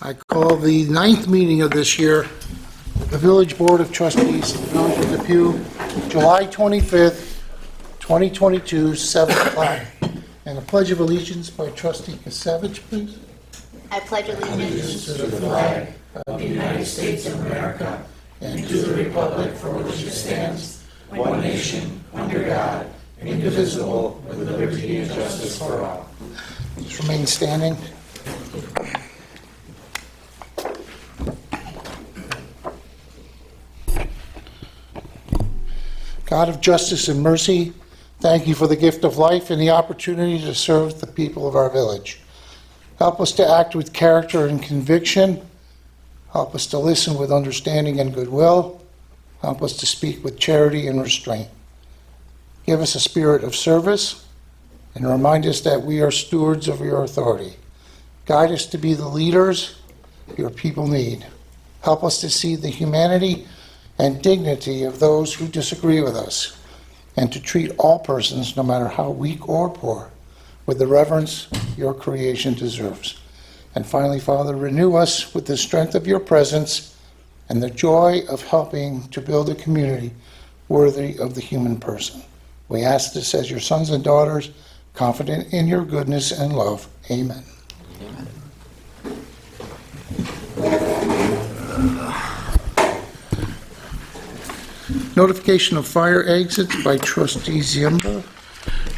I call the 9th meeting of this year, the Village Board of Trustees, Village of Depew, July 25th, 2022, 7 o'clock. And a pledge of allegiance by Trustee Kasevich, please. I pledge allegiance To the flag of the United States of America and to the republic for which it stands, one nation, under God, indivisible, with liberty and justice for all. Just remain standing. God of justice and mercy, thank you for the gift of life and the opportunity to serve the people of our village. Help us to act with character and conviction. Help us to listen with understanding and goodwill. Help us to speak with charity and restraint. Give us a spirit of service and remind us that we are stewards of your authority. Guide us to be the leaders your people need. Help us to see the humanity and dignity of those who disagree with us, and to treat all persons, no matter how weak or poor, with the reverence your creation deserves. And finally, Father, renew us with the strength of your presence and the joy of helping to build a community worthy of the human person. We ask this as your sons and daughters, confident in your goodness and love. Amen. Amen. Notification of fire exits by Trustee Ziemba.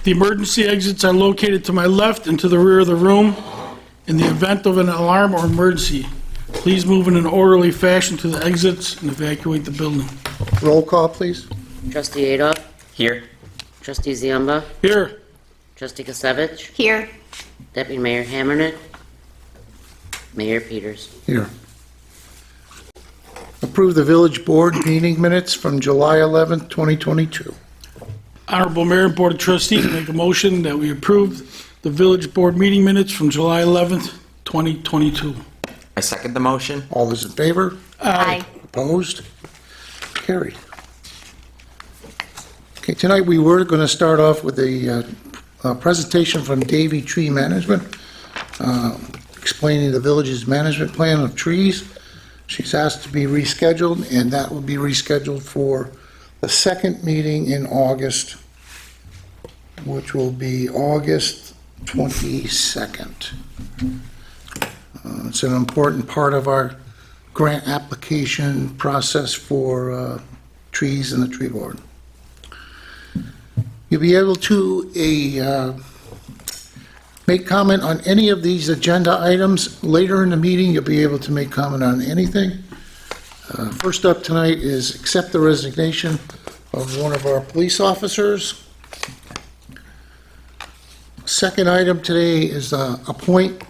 The emergency exits are located to my left and to the rear of the room. In the event of an alarm or emergency, please move in an orderly fashion to the exits and evacuate the building. Roll call, please. Trustee Adolph? Here. Trustee Ziemba? Here. Trustee Kasevich? here. Deputy Mayor Hammernick? Mayor Peters? Here. Approve the village board meeting minutes from July 11th, 2022. Honorable Mayor and Board of Trustees, make a motion that we approve the village board meeting minutes from July 11th, 2022. I second the motion. All those in favor? Aye. Opposed? Carried. Okay, tonight we were going to start off with a presentation from Davy Tree Management, explaining the village's management plan of trees. She's asked to be rescheduled, and that will be rescheduled for the second meeting in August, which will be August 22nd. It's an important part of our grant application process for trees in the tree board. You'll be able to make comment on any of these agenda items. Later in the meeting, you'll be able to make comment on anything. First up tonight is accept the resignation of one of our police officers. Second item today is appoint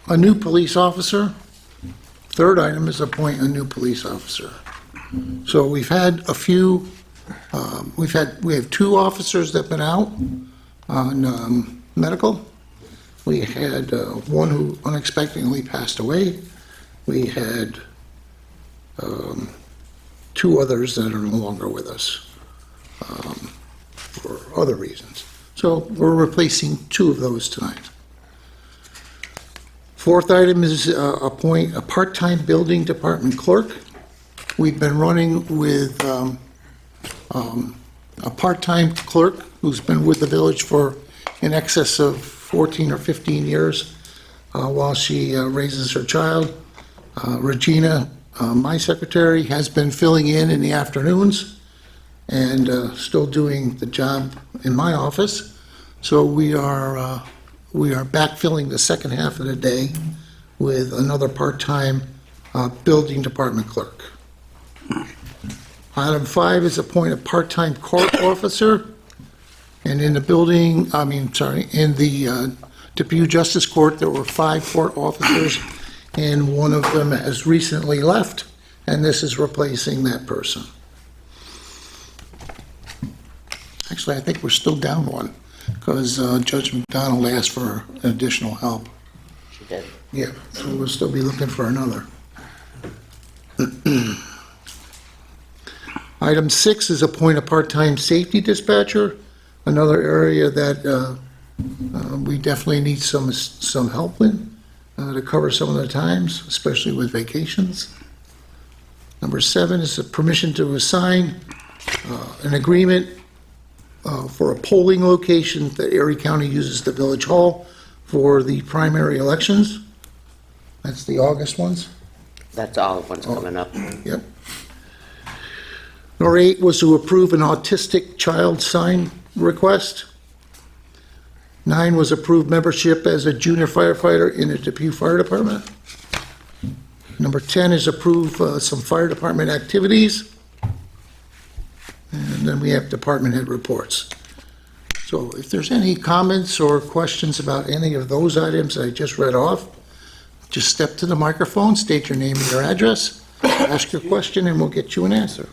a new police officer. Third item is appoint a new police officer. So we've had a few, we have two officers that have been out on medical. We had one who unexpectedly passed away. We had two others that are no longer with us for other reasons. So we're replacing two of those tonight. Fourth item is appoint a part-time building department clerk. We've been running with a part-time clerk who's been with the village for in excess of 14 or 15 years while she raises her child. Regina, my secretary, has been filling in the afternoons and still doing the job in my office. So we are backfilling the second half of the day with another part-time building department clerk. Item 5 is appoint a part-time court officer. And in the building, in the Depew Justice Court, there were 5 court officers, and one of them has recently left, and this is replacing that person. Actually, I think we're still down one, because Judge McDonald asked for additional help. She did. Yeah, so we'll still be looking for another. Item 6 is appoint a part-time safety dispatcher. Another area that we definitely need some help in. to cover some of the times, especially with vacations. Number 7 is a permission to assign an agreement for a polling location that Erie County uses the Village Hall for the primary elections. That's the August ones. That's all of what's coming up. Yep. Number 8 was to approve an autistic child sign request. 9 was approve membership as a junior firefighter in the Depew Fire Department. Number 10 is approve some fire department activities. And then we have department head reports. So if there's any comments or questions about any of those items I just read off, just step to the microphone, state your name and your address, ask your question, and we'll get you an answer.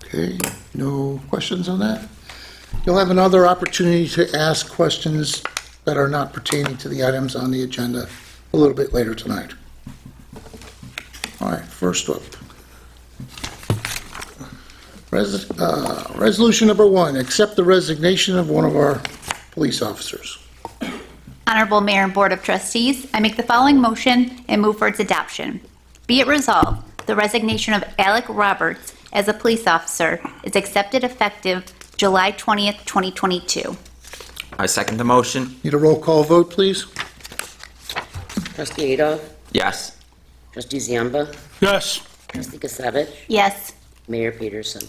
Okay, no questions on that? You'll have another opportunity to ask questions that are not pertaining to the items on the agenda a little bit later tonight. All right, first up. Resolution number 1, accept the resignation of one of our police officers. Honorable Mayor and Board of Trustees, I make the following motion and move for its adoption. Be it resolved, the resignation of Alec Roberts as a police officer is accepted effective July 20th, 2022. I second the motion. Need a roll call vote, please? Trustee Adolph? Yes. Trustee Ziamba? Yes. Trustee Gisevich? Yes. Mayor Peterson?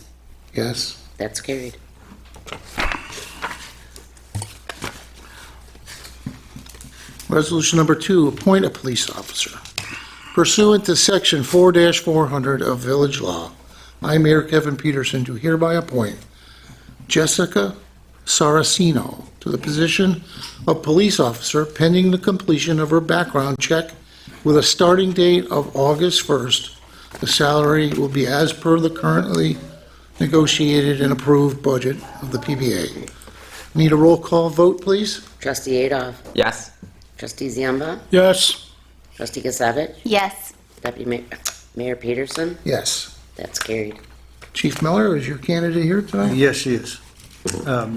Yes. That's carried. Resolution number 2, appoint a police officer. Pursuant to Section 4-400 of Village Law, I, Mayor Kevin Peterson, do hereby appoint Jessica Saracino to the position of police officer pending the completion of her background check with a starting date of August 1st. The salary will be as per the currently negotiated and approved budget of the PBA. Need a roll call vote, please? Trustee Adolph? Yes. Trustee Ziamba? Yes. Trustee Gisevich? Yes. Deputy Mayor Peterson? Yes. That's carried. Chief Miller, is your candidate here tonight? Yes, she is.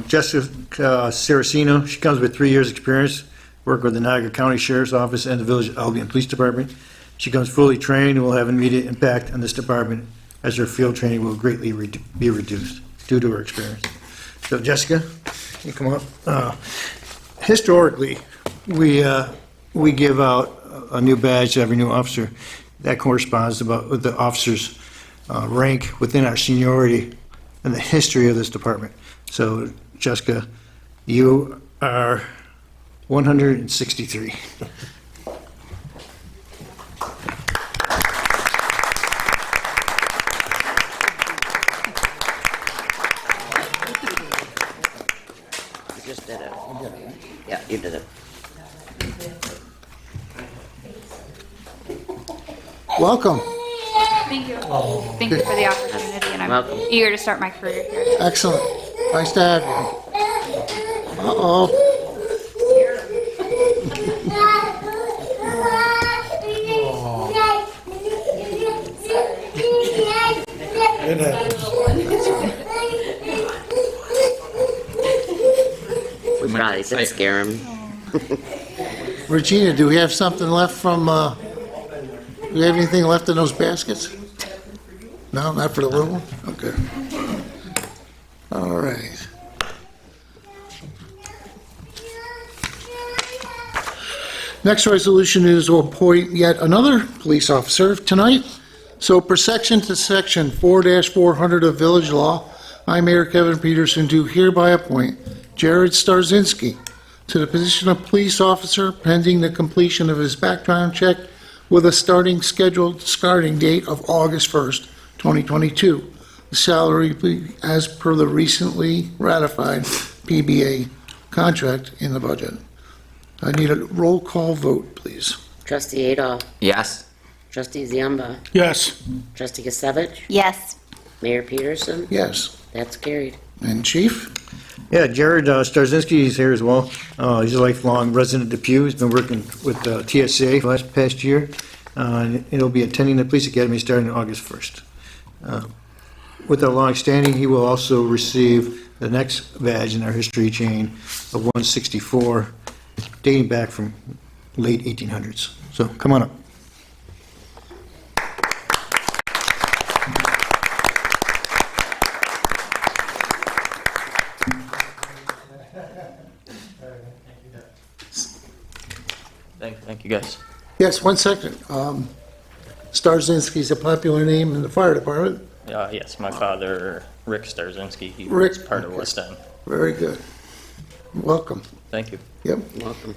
Jessica Saracino, she comes with 3 years' experience, worked with the Niagara County Sheriff's Office and the Village of Albion Police Department. She comes fully trained and will have immediate impact on this department as her field training will greatly be reduced due to her experience. So Jessica, you come up. Historically, we give out a new badge to every new officer. That corresponds with the officer's rank within our seniority and the history of this department. So, Jessica, you are 163. You just did it. Yeah, you did it. Welcome. Thank you. Thank you for the opportunity, and I'm Welcome. eager to start my career here. Excellent. Nice to have you. Uh-oh. We probably did scare him. Regina, do we have something left from, do we have anything left in those baskets? No, not for the little one? Okay. All right. Next resolution is to appoint yet another police officer tonight. So per section to section 4-400 of Village Law, I, Mayor Kevin Peterson, do hereby appoint Jared Starzinski to the position of police officer pending the completion of his background check with a scheduled starting date of August 1st, 2022. The salary be as per the recently ratified PBA contract in the budget. I need a roll call vote, please. Trustee Adolph? Yes. Trustee Ziamba? Yes. Trustee Gisevich? Yes. Mayor Peterson? Yes. That's carried. And Chief? Yeah, Jared Starzinski is here as well. He's a lifelong resident of Depew. He's been working with TSA for the past year. And he'll be attending the police academy starting August 1st. With our long standing, he will also receive the next badge in our history chain of 164, dating back from late 1800s. So come on up. Thank you, guys. Yes, 1 second. Starzinski's a popular name in the fire department. Yes, my father, Rick Starzinski, he Rick, was part of okay. West End. Very good. Welcome. Thank you. Yep. Welcome.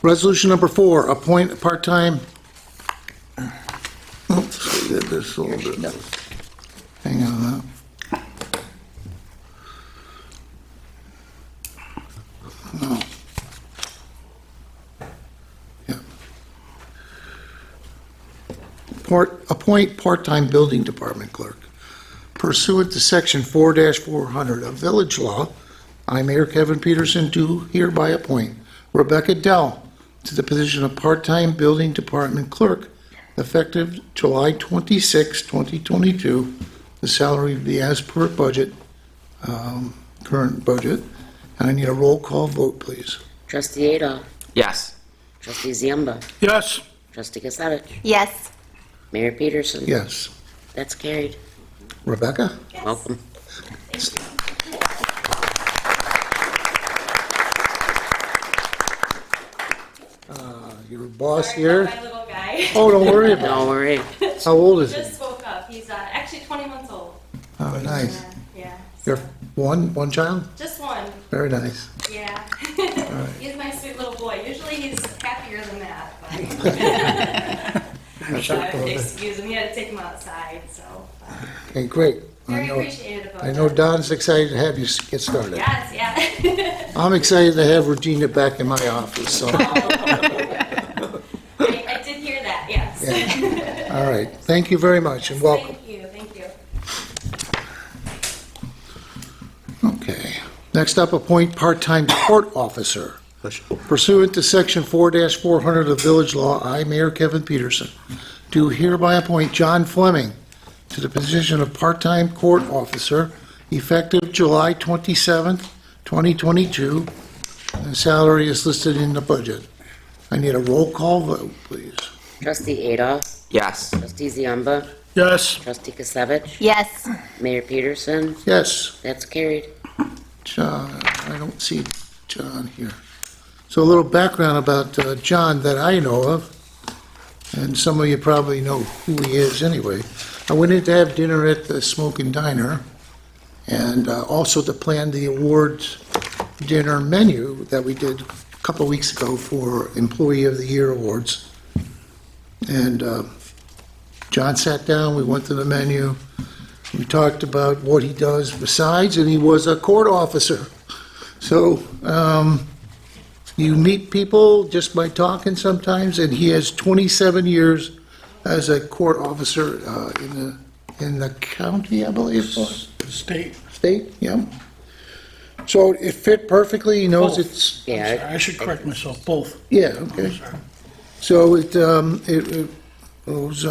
Resolution number 4, appoint a part-time. Oops, I did this a little bit. Hang on. No. Yeah. Appoint part-time building department clerk. Pursuant to section 4-400 of village law, I, Mayor Kevin Peterson, do hereby appoint Rebecca Dell to the position of part-time building department clerk effective July 26, 2022. The salary will be as per budget, current budget. And I need a roll call vote, please. Trustee Adolf. Yes. Trustee Ziemba. Yes. Trustee Kasevich. Yes. Mayor Peterson. Yes. That's carried. Rebecca? Welcome. Your boss here? My little guy Oh, don't worry about Don't worry. it. How old is he? just woke up. He's actually 20 months old. Oh, nice. Yeah. You're one child? Just one. Very nice. Yeah. He's my sweet little boy. Usually he's happier than that. But so I have to excuse him. He had to take him outside. So Okay, great. very appreciative of I know that. Don's excited to have you get started. Yes, yeah. I'm excited to have Regina back in my office, so, I did hear that. Yes. yeah. All right. Thank you very much and welcome. Thank you. Thank you. Okay. Next up, appoint part-time court officer. Pursuant to section 4-400 of village law, I, Mayor Kevin Peterson, do hereby appoint John Fleming to the position of part-time court officer effective July 27th, 2022. The salary is listed in the budget. I need a roll call vote, please. Trustee Adolf. Yes. Trustee Ziemba. Yes. Trustee Kasevich. Yes. Mayor Peterson. Yes, That's carried. John, I don't see John here. So a little background about John that I know of, and some of you probably know who he is anyway. I went in to have dinner at the Smokin' Diner, and also to plan the awards dinner menu that we did a couple of weeks ago for Employee of the Year Awards. And John sat down, we went to the menu, we talked about what he does besides, and he was a court officer. So you meet people just by talking sometimes, and he has 27 years as a court officer in the county, I believe it was. State. State, yeah. So it fit perfectly, he knows Both. it's, Yeah. I should correct myself, both. yeah, okay. So it was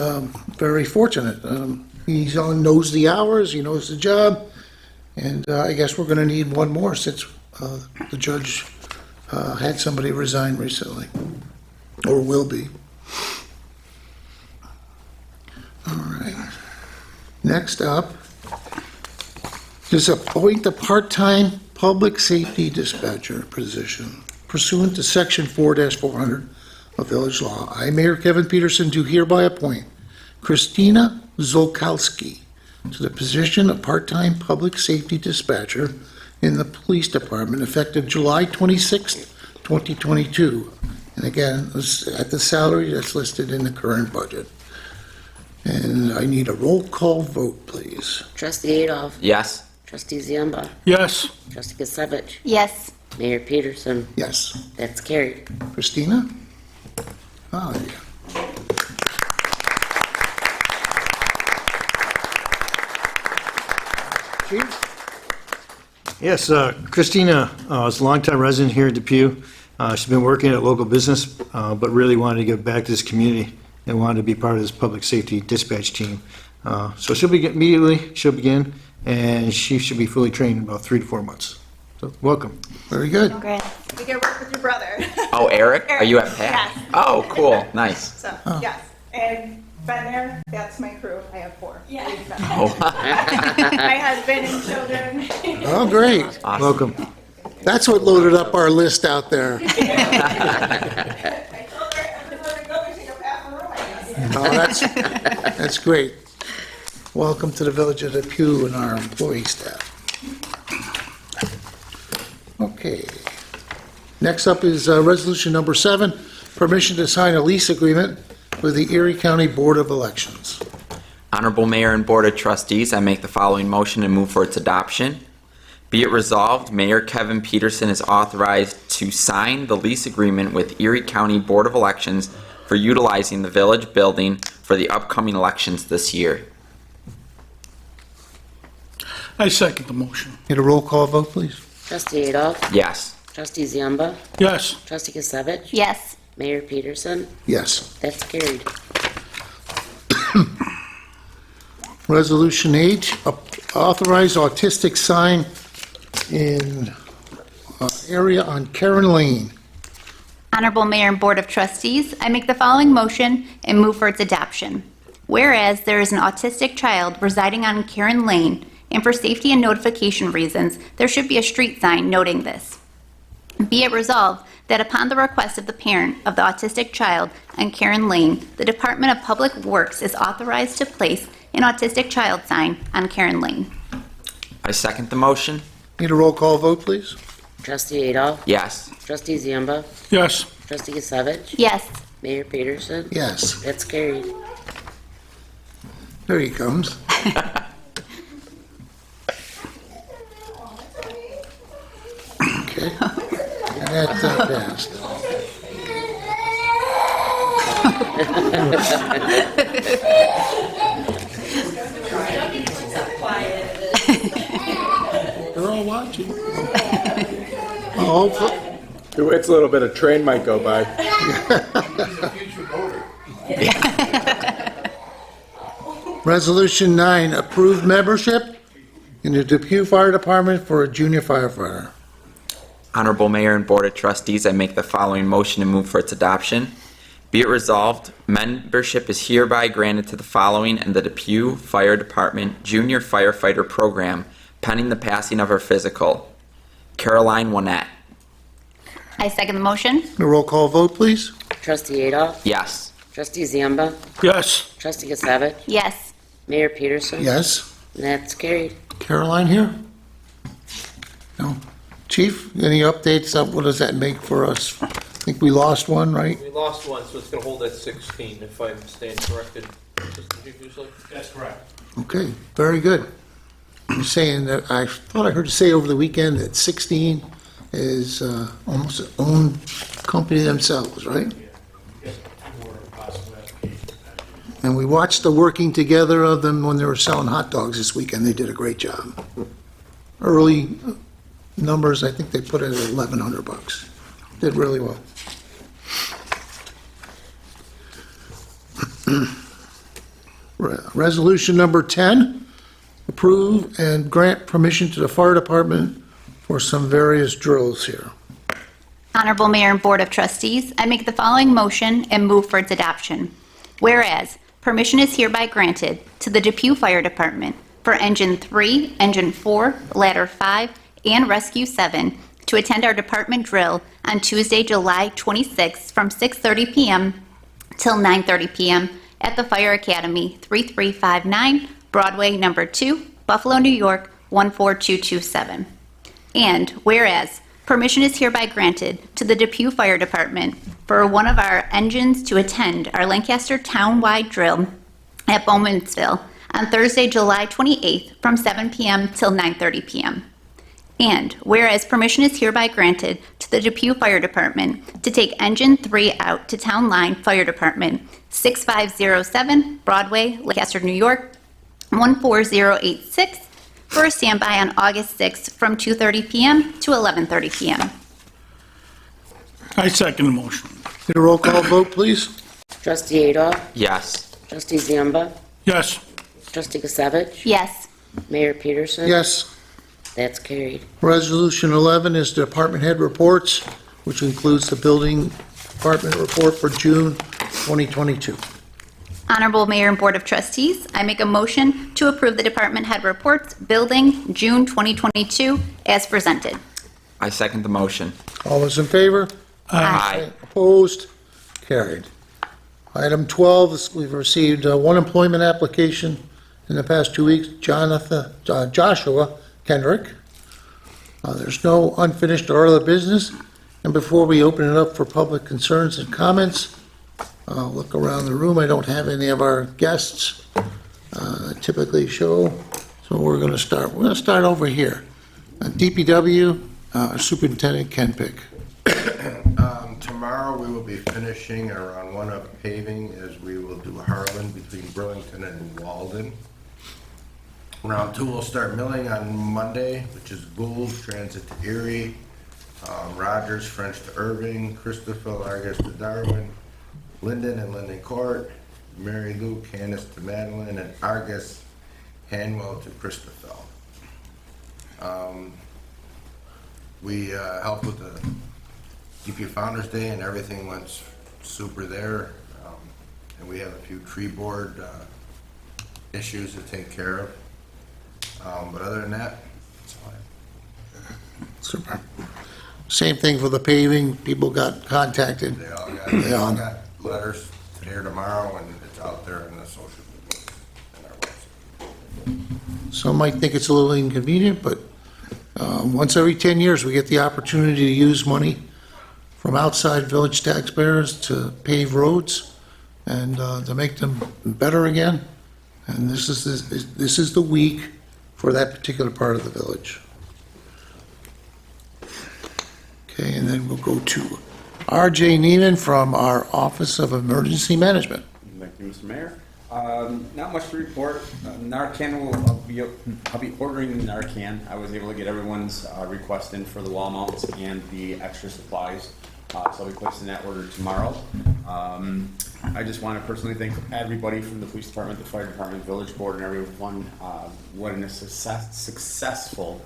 very fortunate. He knows the hours, he knows the job, and I guess we're going to need one more since the judge had somebody resign recently, or will be. All right. Next up is appoint the part-time public safety dispatcher position. Pursuant to section 4-400 of village law, I, Mayor Kevin Peterson, do hereby appoint Christina Zolkowski to the position of part-time public safety dispatcher in the police department effective July 26th, 2022. And again, it's at the salary that's listed in the current budget. And I need a roll call vote, please. Trustee Adolf. Yes. Trustee Ziemba. Yes. Trustee Kasevich. Yes. Mayor Peterson. Yes. That's carried. Christina? Oh, yeah. Chief? Yes, Christina is a longtime resident here in Depew. She's been working at a local business, but really wanted to give back to this community and wanted to be part of this public safety dispatch team. So she'll begin, and she should be fully trained in about 3 to 4 months. So, welcome. Very good. Congrats. We get to work with your brother. Oh, Eric? Are you at PAC? Yes. Oh, cool. Nice. So, yes. And been there, that's my crew. I have 4. Yeah. Oh, My husband and children. Oh, great. awesome. Welcome. That's what loaded up our list out there. I told her everywhere we go, we take a bath room, I guess. Oh, that's great. Welcome to the Village of Depew and our employee staff. Okay. Next up is resolution number 7, permission to sign a lease agreement with the Erie County Board of Elections. Honorable Mayor and Board of Trustees, I make the following motion and move for its adoption. Be it resolved, Mayor Kevin Peterson is authorized to sign the lease agreement with Erie County Board of Elections for utilizing the village building for the upcoming elections this year. I second the motion. Need a roll call vote, please? Trustee Adolph? Yes. Trustee Ziemba? Yes. Trustee Gisevich? Yes. Mayor Peterson? Yes. That's carried. Resolution 8, authorize autistic sign in area on Karen Lane. Honorable Mayor and Board of Trustees, I make the following motion and move for its adoption. Whereas there is an autistic child residing on Karen Lane, and for safety and notification reasons, there should be a street sign noting this. Be it resolved that upon the request of the parent of the autistic child on Karen Lane, the Department of Public Works is authorized to place an autistic child sign on Karen Lane. I second the motion. Need a roll call vote, please? Trustee Adolph? Yes. Trustee Ziemba? Yes. Trustee Gisevich? Yes. Mayor Peterson? Yes. That's carried. There he comes. Okay. And that's passed. They're all watching. Oh, hopefully. It's a little bit of train might go by. Resolution 9, approved membership in the Depew Fire Department for a junior firefighter. Honorable Mayor and Board of Trustees, I make the following motion and move for its adoption. Be it resolved, membership is hereby granted to the following in the Depew Fire Department Junior Firefighter Program pending the passing of her physical. Caroline Winnett. I second the motion. A roll call vote, please? Trustee Adolph? Yes. Trustee Ziemba? Yes. Trustee Gisevich? Yes. Mayor Peterson? Yes. That's carried. Caroline here? No. Chief, any updates on what does that make for us? I think we lost one, right? We lost one, so it's going to hold at 16, if I'm staying corrected. Mr. Chief Usually? That's correct. Okay, very good. You're saying that, I thought I heard you say over the weekend that 16 is almost their own company themselves, right? And we watched the working together of them when they were selling hot dogs this weekend. They did a great job. Early numbers, I think they put it at $1,100. Did really well. Resolution number 10, approve and grant permission to the fire department for some various drills here. Honorable Mayor and Board of Trustees, I make the following motion and move for its adoption. Whereas, permission is hereby granted to the Depew Fire Department for Engine 3, Engine 4, Ladder 5, and Rescue 7 to attend our department drill on Tuesday, July 26th from 6:30 p.m. till 9:30 p.m. at the Fire Academy, 3359 Broadway, number 2, Buffalo, New York, 14227. And whereas, permission is hereby granted to the Depew Fire Department for one of our engines to attend our Lancaster Town-wide drill at Bowmansville on Thursday, July 28th from 7 p.m. till 9:30 p.m. And whereas permission is hereby granted to the Depew Fire Department to take Engine 3 out to Town Line Fire Department, 6507 Broadway, Lancaster, New York, 14086, for a standby on August 6th from 2:30 PM to 11:30 PM. I second the motion. Need a roll call vote, please? Trustee Adolf? Yes. Trustee Zamba? Yes. Trustee Gisevich? Yes. Mayor Peterson? Yes. That's carried. Resolution 11 is department head reports, which includes the building department report for June 2022. Honorable Mayor and Board of Trustees, I make a motion to approve the department head reports, building, June 2022, as presented. I second the motion. All those in favor? Aye. Opposed? Carried. Item 12 is we've received one employment application in the past 2 weeks, Joshua Kendrick. There's no unfinished or other business. And before we open it up for public concerns and comments, I'll look around the room. I don't have any of our guests that typically show, so we're going to start. We're going to start over here. DPW Superintendent Ken Pick. Tomorrow, we will be finishing our round one of paving as we will do Harlan between Burlington and Walden. Round two will start milling on Monday, which is Gould, Transit to Erie, Rogers, French to Irving, Christopher, Argus to Darwin, Linden and Linden Court, Mary Lou, Candace to Madeline, and Argus, Hanwell to Christopher. We helped with the Depew Founders Day, and everything went super there. And we have a few tree board issues to take care of. But other than that, that's all I have. Super. Same thing for the paving. People got contacted. They all got letters today or tomorrow, and it's out there in the social media and our website. Some might think it's a little inconvenient, but once every 10 years, we get the opportunity to use money from outside village taxpayers to pave roads and to make them better again. And this is the week for that particular part of the village. Okay, and then we'll go to R.J. Neiman from our Office of Emergency Management. Thank you, Mr. Mayor. Not much to report. Narcan I'll be ordering Narcan. I was able to get everyone's request in for the wall mounts and the extra supplies. So I'll be placing that order tomorrow. I just want to personally thank everybody from the police department, the fire department, village board, and everyone. What a successful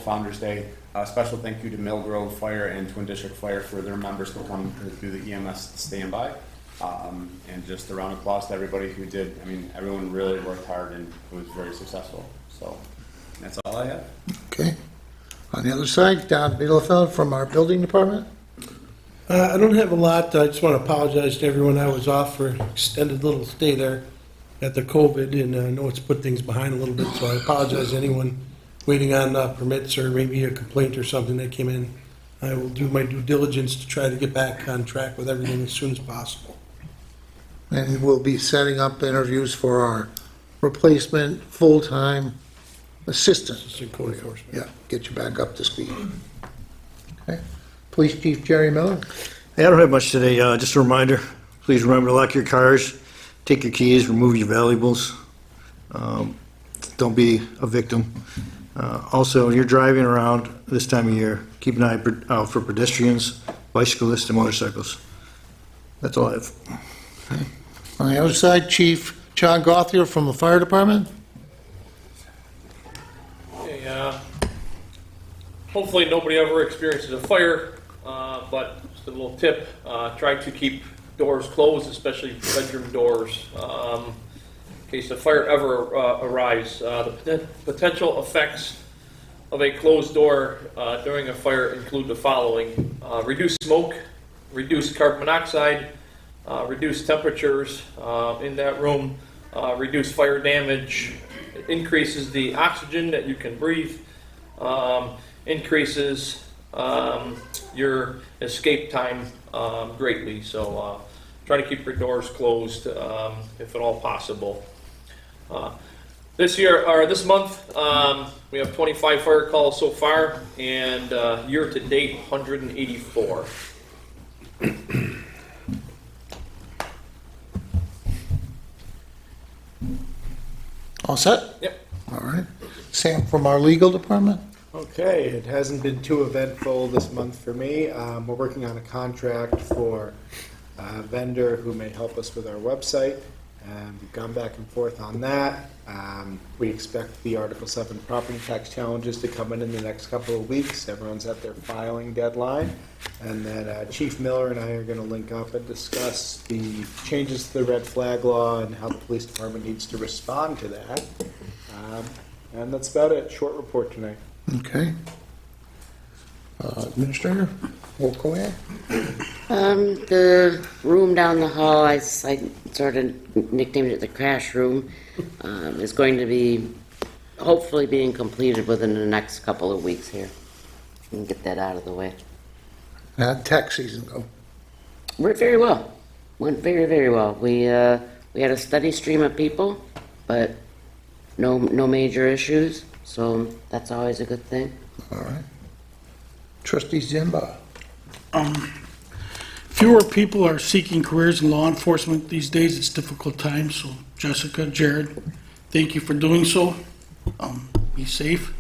Founders Day. Special thank you to Millgrove Fire and Twin District Fire for their members who come through the EMS standby. And just a round of applause to everybody who did. I mean, everyone really worked hard and it was very successful. So that's all I have. Okay. On the other side, Don Bielefeld from our building department. I don't have a lot. I just want to apologize to everyone. I was off for an extended little stay there at the COVID, and I know it's put things behind a little bit, so I apologize to anyone waiting on permits or maybe a complaint or something that came in. I will do my due diligence to try to get back on track with everything as soon as possible. And we'll be setting up interviews for our replacement full-time assistant. Assistant code enforcement. Yeah, get you back up to speed. Okay. Police Chief Jerry Miller. Hey, I don't have much today. Just a reminder, please remember to lock your cars, take your keys, remove your valuables. Don't be a victim. Also, when you're driving around this time of year, keep an eye out for pedestrians, bicyclists, and motorcycles. That's all I have. Okay. On the other side, Chief John Gothier from the Fire Department. Hey, hopefully nobody ever experiences a fire, but just a little tip, try to keep doors closed, especially bedroom doors. In case a fire ever arrives, the potential effects of a closed door during a fire include the following: reduce smoke, reduce carbon monoxide, reduce temperatures in that room, reduce fire damage, it increases the oxygen that you can breathe, increases your escape time greatly. So try to keep your doors closed if at all possible. This month, we have 25 fire calls so far, and year to date, 184. All set? Yep. All Sam from our legal department. Okay, it hasn't been too eventful this month for me. We're working on a contract for a vendor who may help us with our website. And we've gone back and forth on that. We expect the Article 7 property tax challenges to come in the next couple of weeks. Everyone's at their filing deadline. And then Chief Miller and I are going to link up and discuss the changes to the red flag law and how the police department needs to respond to that. And that's about it. Short report tonight. Okay. Administrator, we'll go ahead. The room down the hall, I sort of nicknamed it the crash room, is going to be hopefully being completed within the next couple of weeks here. We can get that out of the way. How'd tax season go? Went very well. Went very, very well. We had a steady stream of people, but no major issues, so that's always a good thing. All right. Trustee Zimba. Fewer people are seeking careers in law enforcement these days. It's difficult times, so Jessica, Jared, thank you for doing so. Be safe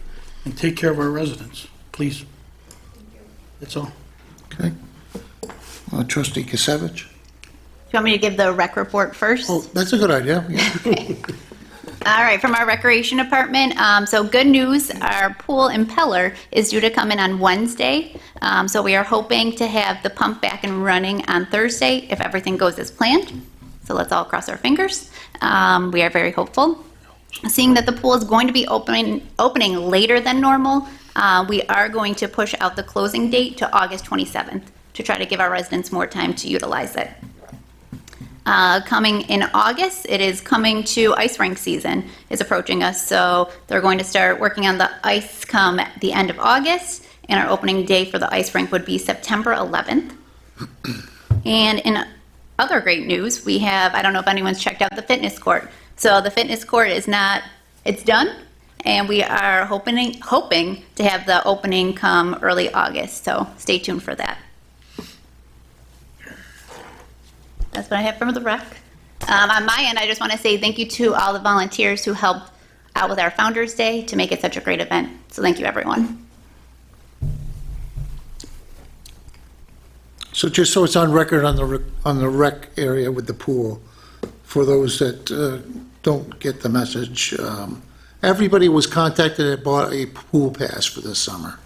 and take care of our residents, please. That's all. Okay. Trustee Kasevich. Do you want me to give the rec report first? Oh, that's a good idea. Yeah. All right, from our recreation department, so good news, our pool impeller is due to come in on Wednesday. So we are hoping to have the pump back and running on Thursday if everything goes as planned. So let's all cross our fingers. We are very hopeful. Seeing that the pool is going to be opening later than normal, we are going to push out the closing date to August 27th to try to give our residents more time to utilize it. Coming in August, it is coming to ice rink season is approaching us. So they're going to start working on the ice come at the end of August, and our opening day for the ice rink would be September 11th. And in other great news, we have, I don't know if anyone's checked out the fitness court. So the fitness court is it's done, and we are hoping to have the opening come early August. So stay tuned for that. That's what I have from the rec. On my end, I just want to say thank you to all the volunteers who helped out with our Founders Day to make it such a great event. So thank you, everyone. So just so it's on record on the rec area with the pool, for those that don't get the message, everybody was contacted that bought a pool pass for this summer.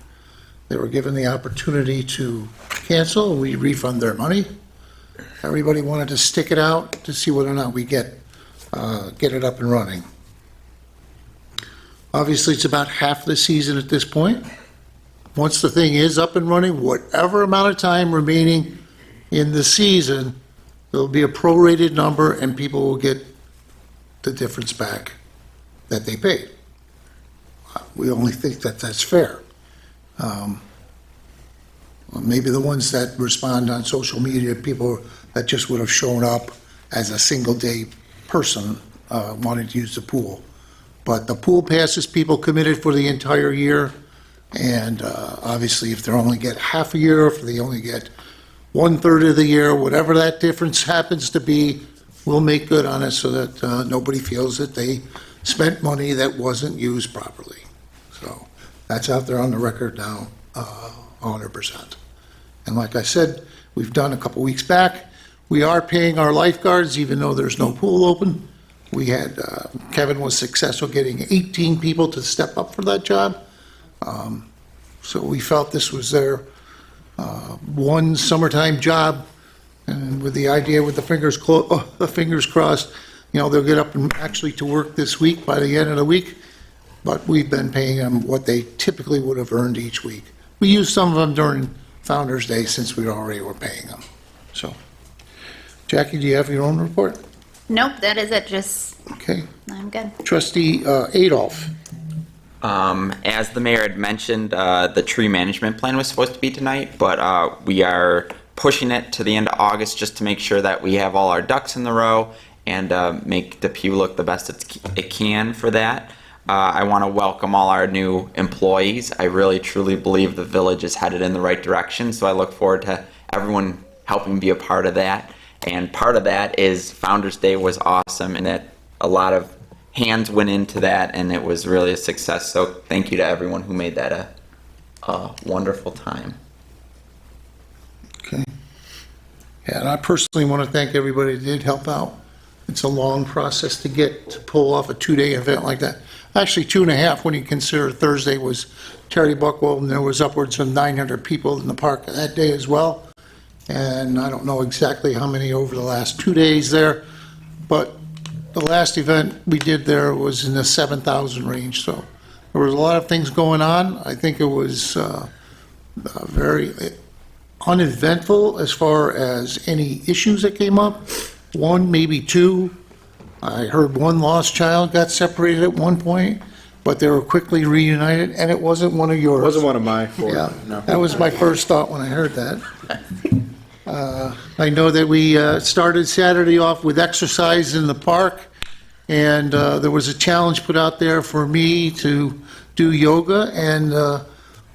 They were given the opportunity to cancel. We refund their money. Everybody wanted to stick it out to see whether or not we get it up and running. Obviously, it's about half the season at this point. Once the thing is up and running, whatever amount of time remaining in the season, there'll be a prorated number and people will get the difference back that they paid. We only think that that's fair. Maybe the ones that respond on social media, people that just would have shown up as a single day person wanting to use the pool. But the pool passes people committed for the entire year. And obviously, if they only get half a year, if they only get 1/3 of the year, whatever that difference happens to be, we'll make good on it so that nobody feels that they spent money that wasn't used properly. So that's out there on the record now, 100%. And like I said, we've done a couple weeks back, we are paying our lifeguards even though there's no pool open. We had, Kevin was successful getting 18 people to step up for that job. So we felt this was their one summertime job, and with the idea with the fingers crossed, you know, they'll get up and actually to work this week by the end of the week, but we've been paying them what they typically would have earned each week. We used some of them during Founders Day since we already were paying them. So, Jackie, do you have your own report? Nope, that is it. Just, Okay. I'm good. Trustee Adolph. As the mayor had mentioned, the tree management plan was supposed to be tonight, but we are pushing it to the end of August just to make sure that we have all our ducks in the row and make Depew look the best it can for that. I want to welcome all our new employees. I really truly believe the village is headed in the right direction, so I look forward to everyone helping be a part of that. And part of that is Founders Day was awesome, and that a lot of hands went into that, and it was really a success. So thank you to everyone who made that a wonderful time. Okay. Yeah, and I personally want to thank everybody that did help out. It's a long process to pull off a 2-day event like that. Actually, 2.5 when you consider Thursday was Terry Buckwell, and there was upwards of 900 people in the park that day as well. And I don't know exactly how many over the last 2 days there, but the last event we did there was in the 7,000 range. So there was a lot of things going on. I think it was very uneventful as far as any issues that came up. One, maybe two. I heard one lost child got separated at one point, but they were quickly reunited, and it wasn't one of yours. Wasn't one of my four. Yeah, No. that was my first thought when I heard that. I know that we started Saturday off with exercise in the park, and there was a challenge put out there for me to do yoga, and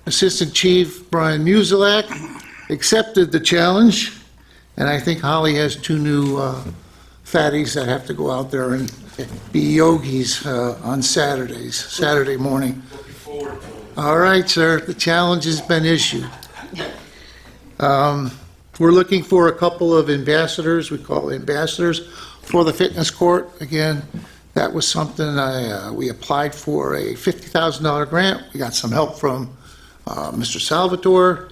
Assistant Chief Brian Musilak accepted the challenge, and I think Holly has 2 new fatties that have to go out there and be yogis on Saturday morning. All right, sir, the challenge has been issued. We're looking for a couple of ambassadors, we call it ambassadors, for the fitness court. Again, that was something we applied for a $50,000 grant. We got some help from Mr. Salvatore.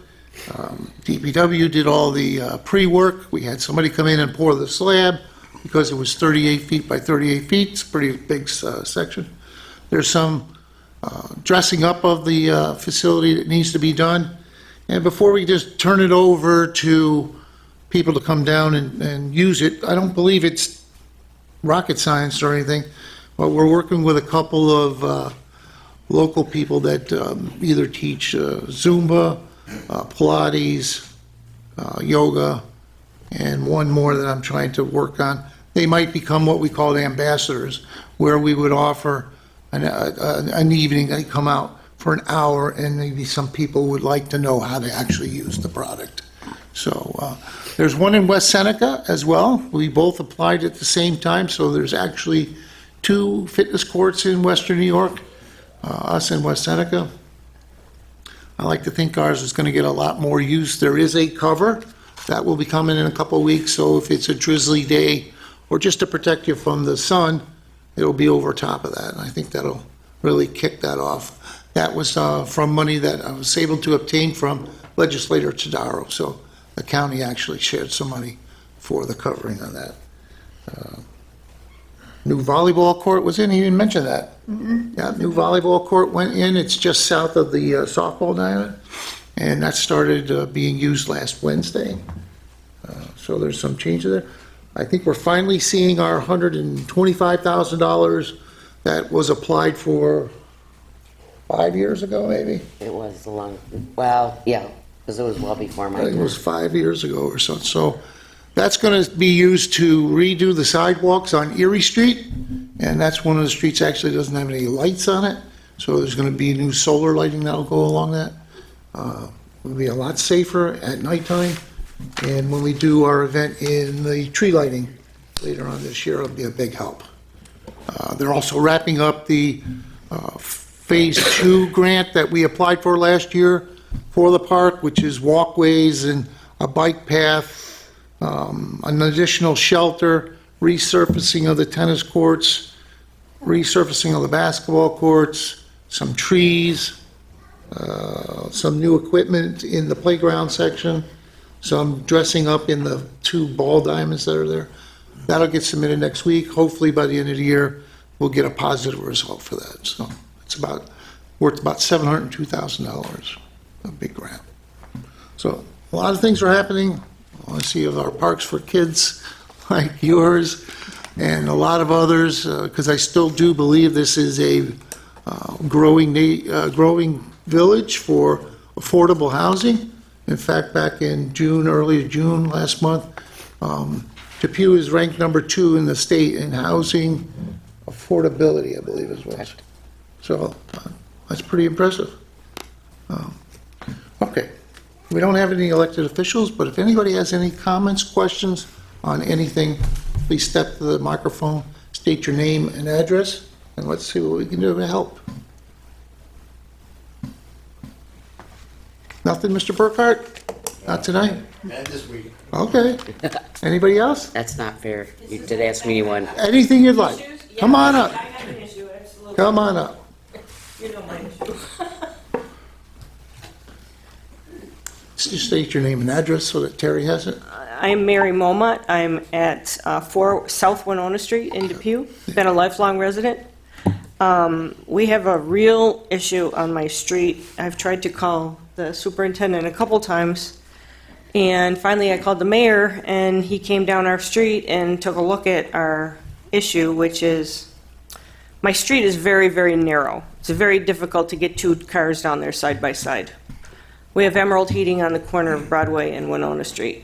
DPW did all the pre-work. We had somebody come in and pour the slab because it was 38 feet by 38 feet. It's a pretty big section. There's some dressing up of the facility that needs to be done. And before we just turn it over to people to come down and use it, I don't believe it's rocket science or anything, but we're working with a couple of local people that either teach Zumba, Pilates, yoga, and one more that I'm trying to work on. They might become what we call ambassadors, where we would offer an evening, they come out for an hour, and maybe some people would like to know how to actually use the product. So there's one in West Seneca as well. We both applied at the same time, so there's actually 2 fitness courts in Western New York, us in West Seneca. I like to think ours is going to get a lot more use. There is a cover that will be coming in a couple of weeks, so if it's a drizzly day or just to protect you from the sun, it'll be over top of that, and I think that'll really kick that off. That was from money that I was able to obtain from legislator Tadaro, so the county actually shared some money for the covering on that. New volleyball court was in, he didn't mention that. Yeah, new volleyball court went in, it's just south of the softball diamond, and that started being used last Wednesday. So there's some changes there. I think we're finally seeing our $125,000 that was applied for 5 years ago, maybe? It was a long, well, yeah, because it was well before my I think it time. was 5 years ago or so. So that's going to be used to redo the sidewalks on Erie Street, and that's one of the streets actually doesn't have any lights on it. So there's going to be new solar lighting that'll go along that. It'll be a lot safer at nighttime. And when we do our event in the tree lighting later on this year, it'll be a big help. They're also wrapping up the Phase 2 grant that we applied for last year for the park, which is walkways and a bike path, an additional shelter, resurfacing of the tennis courts, resurfacing of the basketball courts, some trees, some new equipment in the playground section, some dressing up in the 2 ball diamonds that are there. That'll get submitted next week. Hopefully by the end of the year, we'll get a positive result for that. So it's worth about $702,000, a big grant. So a lot of things are happening. I want to see if our parks for kids like yours and a lot of others, because I still do believe this is a growing village for affordable housing. In fact, back in June, early June last month, Depew is ranked number 2 in the state in housing affordability, I believe it was. So that's pretty impressive. Okay, we don't have any elected officials, but if anybody has any comments, questions on anything, please step to the microphone, state your name and address. and let's see what we can do to help. Nothing, Mr. Burkhart? Not tonight? And this week. Okay. Anybody else? That's not fair. You did ask me one. Anything you'd like. Issues? Come Yeah, on up. I have an issue, absolutely. Come on up. You know my issue. Just state your name and address so that Terry has it. I'm Mary Momot. I'm at 4 South Winona Street in Depew. Been a lifelong resident. We have a real issue on my street. I've tried to call the superintendent a couple times, and finally I called the mayor, and he came down our street and took a look at our issue, which is, my street is very, very narrow. It's very difficult to get two cars down there side by side. We have Emerald Heating on the corner of Broadway and Winona Street.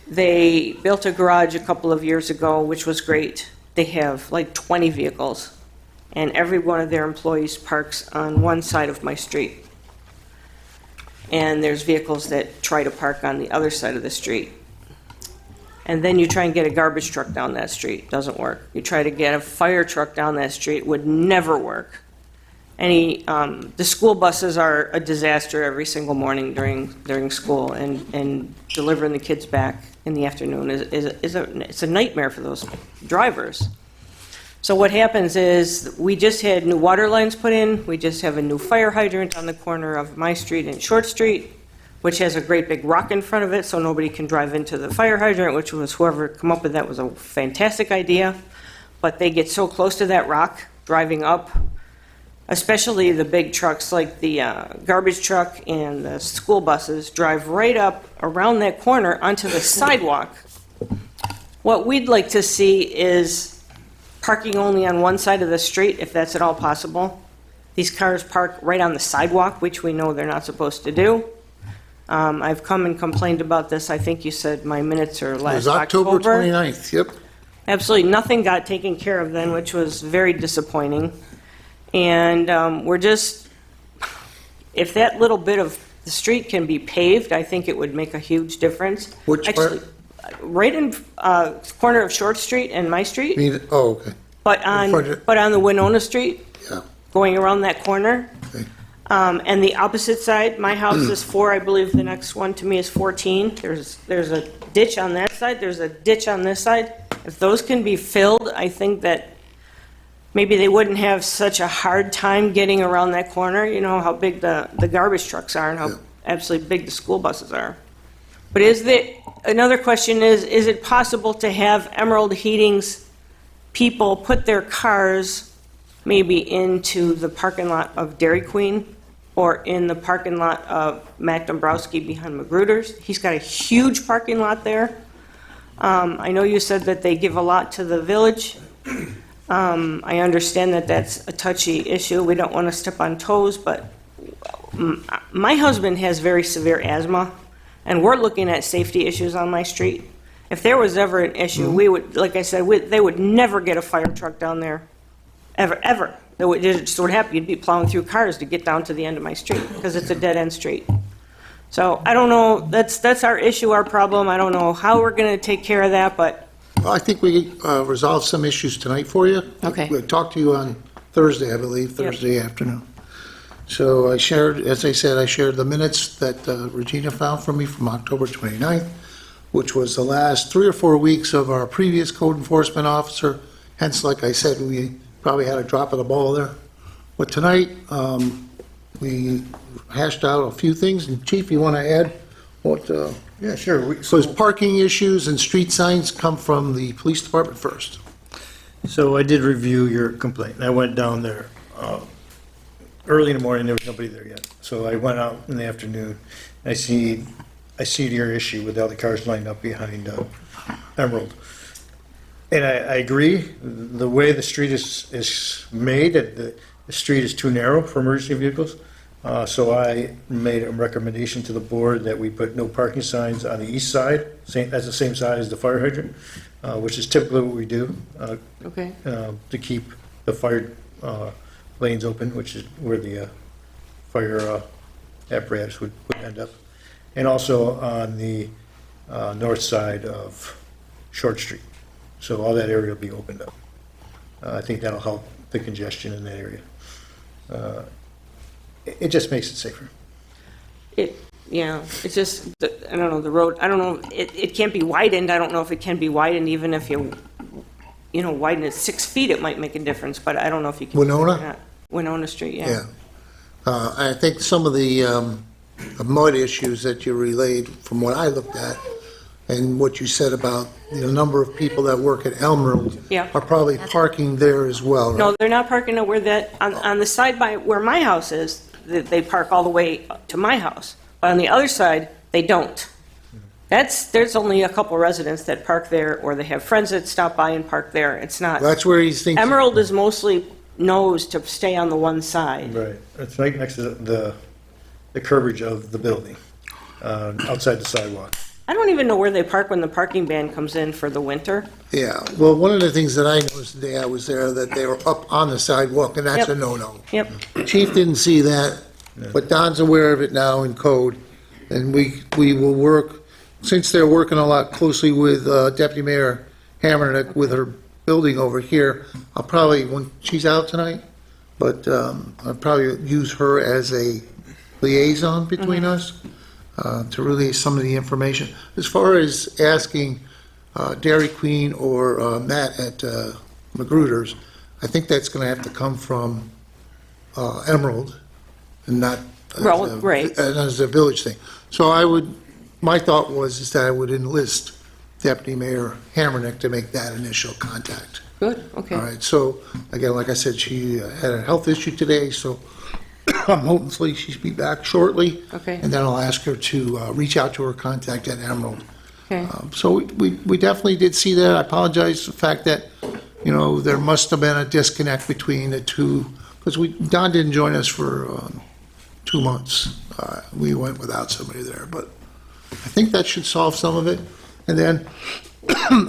They built a garage a couple of years ago, which was great. They have like 20 vehicles, and every one of their employees parks on one side of my street. And there's vehicles that try to park on the other side of the street. And then you try and get a garbage truck down that street, doesn't work. You try to get a fire truck down that street, would never work. The school buses are a disaster every single morning during school, and delivering the kids back in the afternoon it's a nightmare for those drivers. So what happens is, we just had new water lines put in, we just have a new fire hydrant on the corner of my street and Short Street, which has a great big rock in front of it so nobody can drive into the fire hydrant, which was whoever come up with that was a fantastic idea. But they get so close to that rock driving up, especially the big trucks like the garbage truck and the school buses drive right up around that corner onto the sidewalk. What we'd like to see is parking only on one side of the street, if that's at all possible. These cars park right on the sidewalk, which we know they're not supposed to do. I've come and complained about this. I think you said my minutes are It last was October 29th, yep. Absolutely nothing got taken care of then, which was very disappointing. And we're just, if that little bit of the street can be paved, I think it would make a huge difference. Which Actually, part? right in corner of Short Street and my street, Oh, okay. but on the Winona Street, Yeah. going around that corner. Okay. And the opposite side, my house is 4, I believe the next one to me is 14. There's a ditch on that side, there's a ditch on this side. If those can be filled, I think that maybe they wouldn't have such a hard time getting around that corner. You know how big the garbage trucks are and how absolutely big the school buses are. But another question is it possible to have Emerald Heating's people put their cars maybe into the parking lot of Dairy Queen or in the parking lot of Matt Dombrowski behind Magruder's? He's got a huge parking lot there. I know you said that they give a lot to the village. I understand that that's a touchy issue. We don't want to step on toes, but my husband has very severe asthma, and we're looking at safety issues on my street. If there was ever an issue, we would, like I said, they would never get a fire truck down there, ever. It just would happen. You'd be plowing through cars to get down to the end of my street because it's a dead-end street. So I don't know. That's our issue, our problem. I don't know how we're going to take care of that, but Well, I think we resolved some issues tonight for you. Okay. We'll talk to you on Thursday, I believe, Thursday afternoon. So I shared, as I said, I shared the minutes that Regina found for me from October 29th, which was the last 3 or 4 weeks of our previous code enforcement officer. Hence, like I said, we probably had a drop of the ball there. But tonight, we hashed out a few things. And Chief, you want to add what? Yeah, sure. So parking issues and street signs come from the police department first. So I did review your complaint. I went down there early in the morning, there was nobody there yet. So I went out in the afternoon. I see your issue with all the cars lined up behind Emerald. And I agree, the way the street is made, the street is too narrow for emergency vehicles. So I made a recommendation to the board that we put no parking signs on the east side, that's the same side as the fire hydrant, which is typically what we do. okay. To keep the fire lanes open, which is where the fire apparatus would end up. And also on the north side of Short Street. So all that area will be opened up. I think that'll help the congestion in that area. It just makes it safer. Yeah, it's just, I don't know, the road, I don't know, it can't be widened. I don't know if it can be widened, even if you widen it 6 feet, it might make a difference, but I don't know if you can. Winona? Winona Street, yeah. Yeah. I think some of the mud issues that you relayed, from what I looked at, and what you said about the number of people that work at Emerald Yeah. are probably parking there as well, right? No, they're not parking where on the side by where my house is, they park all the way to my house. But on the other side, they don't. There's only a couple residents that park there, or they have friends that stop by and park there. It's not. That's where he thinks. Emerald is mostly knows to stay on the one side. Right. It's right next to the curvage of the building, outside the sidewalk. I don't even know where they park when the parking ban comes in for the winter. Yeah, well, one of the things that I noticed the day I was there, that they were up on the sidewalk, and that's Yep. a no-no. Yep. Chief didn't see that, but Don's aware of it now in code, and we will work, since they're working a lot closely with Deputy Mayor Hammernick with her building over here, I'll probably, when she's out tonight, but I'll probably use her as a liaison between us to release some of the information. As far as asking Dairy Queen or Matt at Magruder's, I think that's going to have to come from Emerald and not Well, right. as a village thing. So my thought is that I would enlist Deputy Mayor Hammernick to make that initial contact. Good, okay. All right, so again, like I said, she had a health issue today, so hopefully she'll be back shortly. Okay. And then I'll ask her to reach out to her contact at Emerald. Okay. So we definitely did see that. I apologize for the fact that, there must have been a disconnect between the two, because Don didn't join us for 2 months. We went without somebody there, but I think that should solve some of it. And then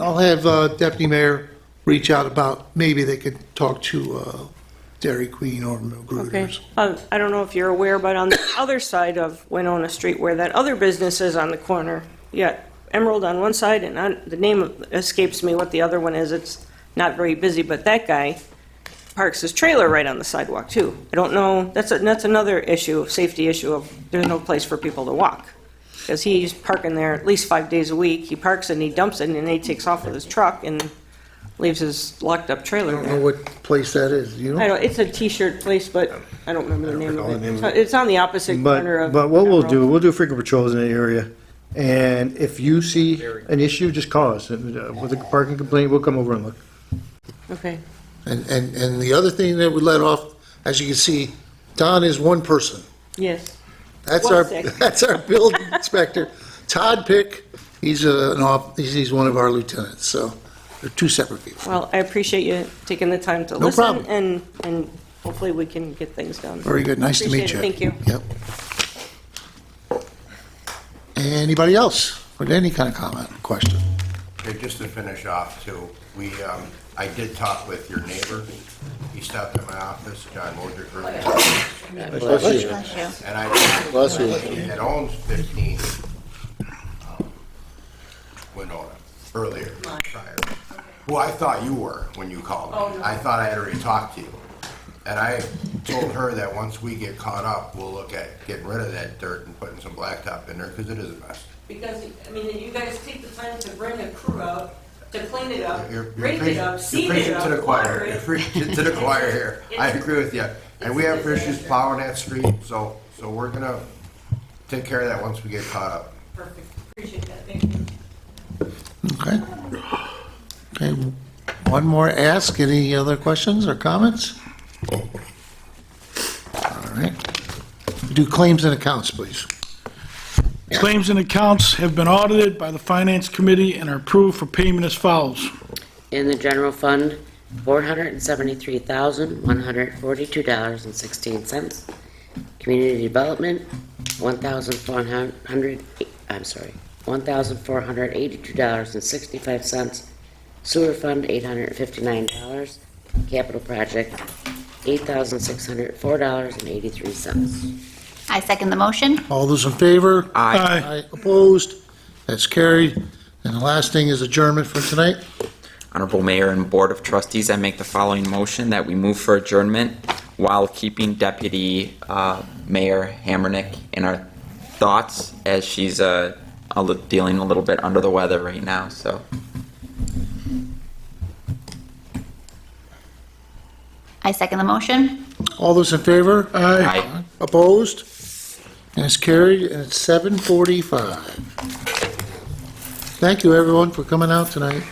I'll have Deputy Mayor reach out about, maybe they could talk to Dairy Queen or Okay. Magruder's. I don't know if you're aware, but on the other side of Winona Street, where that other business is on the corner, yeah, Emerald on one side, and the name escapes me what the other one is. It's not very busy, but that guy parks his trailer right on the sidewalk, too. I don't know, that's another issue, safety issue of there's no place for people to walk. Because he's parking there at least 5 days a week. He parks and he dumps it, and then he takes off with his truck and leaves his locked-up I trailer don't know there. what place that is, you know? It's a T-shirt place, but I don't remember the name recall of the name it. of It's on the opposite corner of. But what we'll Emerald. do frequent patrols in the area, and if you see an issue, just call us. With a parking complaint, we'll come over and look. Okay, And the other thing that we let off, as you can see, Don is one person. yes. That's One sec. that's our building inspector. Todd Pick, he's one of our lieutenants, so they're two separate people. Well, I appreciate you taking the time to No listen, problem. and hopefully we can get things done. Very good, nice to meet you. Appreciate it. Thank you. Yep. Anybody else with any kind of comment, question? Okay, just to finish off too, I did talk with your neighbor. He stopped at my office, John Modrick, earlier. Bless you. And I talked to him. He had owned 15 Winona earlier, prior. Who I thought you were when you called me. I thought I had already talked to you. And I told her that once we get caught up, we'll look at getting rid of that dirt and putting some blacktop in there, because it is a mess. Because, you guys take the time to bring a crew out, to clean it up, You're rake it up, seed preaching it up, to the water choir. it. You're preaching to the choir here. I agree with you. And we have issues plowing that street, so we're gonna take care of that once we get caught up. Perfect, appreciate that, thank you. Okay. Okay, one more ask. Any other questions or comments? All right. Do claims and accounts, please. Claims and accounts have been audited by the Finance Committee and are approved for payment as follows. In the general fund, $473,142.16. Community development, $1,482.65. Sewer fund, $859. Capital project, $8,604.83. I second the motion. All those in favor? Aye. Opposed? That's carried. And the last thing is adjournment for tonight. Honorable Mayor and Board of Trustees, I make the following motion that we move for adjournment while keeping Deputy Mayor Hammernick in our thoughts as she's dealing a little bit under the weather right now, so. I second the motion. All those in favor? Aye. Opposed? And it's carried, and it's 7:45. Thank you, everyone, for coming out tonight.